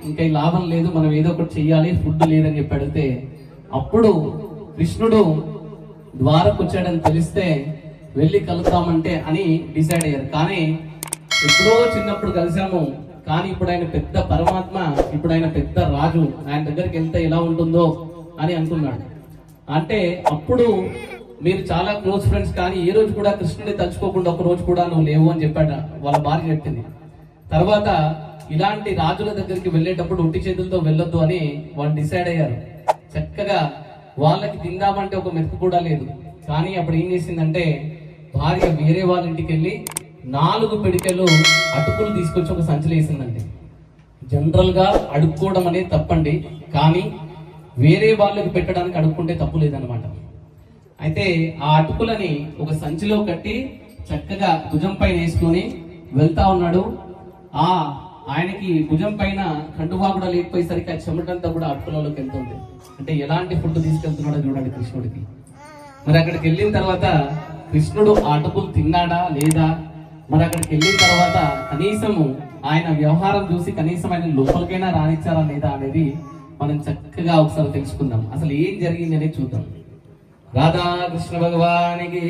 ఇంకా ఈ లాభం లేదు, మనం ఏదో ఒకటి చెయ్యాలి, ఫుడ్ లేదని చెప్పి అడిగితే అప్పుడు కృష్ణుడు ద్వారకు వచ్చాడని తెలిస్తే వెళ్ళి కలుద్దామంటే అని డిసైడ్ అయ్యారు. కానీ ఎప్పుడో చిన్నప్పుడు కలిసాము, కానీ ఇప్పుడు ఆయన పెద్ద పరమాత్మ, ఇప్పుడు ఆయన పెద్ద రాజు, ఆయన దగ్గరికి వెళ్తే ఎలా ఉంటుందో అని అనుకున్నాడు. అంటే అప్పుడు మీరు చాలా క్లోజ్ ఫ్రెండ్స్, కానీ ఏ రోజు కూడా కృష్ణుడిని తలుచుకోకుండా ఒక రోజు కూడా నువ్వు లేవు అని చెప్పాడు వాళ్ళ భార్య చెప్పింది. తర్వాత ఇలాంటి రాజుల దగ్గరికి వెళ్ళేటప్పుడు ఒట్టి చేతులతో వెళ్ళొద్దు అని వాళ్ళు డిసైడ్ అయ్యారు. చక్కగా వాళ్ళకి తిందామంటే ఒక మెతుకు కూడా లేదు. కానీ అప్పుడు ఏం చేసిందంటే భార్య వేరే వాళ్ళ ఇంటికి వెళ్ళి 4 పిడికెలు అటుకులు తీసుకొచ్చి ఒక సంచిలో వేసిందండి. జనరల్ గా అడుక్కోవడం అనేది తప్పండి, కానీ వేరే వాళ్ళకి పెట్టడానికి అడుక్కుంటే తప్పు లేదనమాట. అయితే ఆ అటుకులని ఒక సంచిలో కట్టి చక్కగా భుజం పైన వేసుకొని వెళ్తా ఉన్నాడు. ఆయనకి భుజం పైన కండువా కూడా లేకపోయేసరికి ఆ చెమటంతా కూడా అటుకులలోకి వెళ్తుంది. అంటే ఎలాంటి ఫుడ్ తీసుకెళ్తున్నాడో చూడండి కృష్ణుడికి. మరి అక్కడికి వెళ్ళిన తర్వాత కృష్ణుడు ఆ అటుకులు తిన్నాడా లేదా, మరి అక్కడికి వెళ్ళిన తర్వాత కనీసము ఆయన వ్యవహారం చూసి కనీసం ఆయన లోపలికైనా రానిచ్చారా లేదా అనేది మనం చక్కగా ఒకసారి తెలుసుకుందాం. అసలు ఏం జరిగింది అనేది చూద్దాం. రాధాకృష్ణ భగవానికి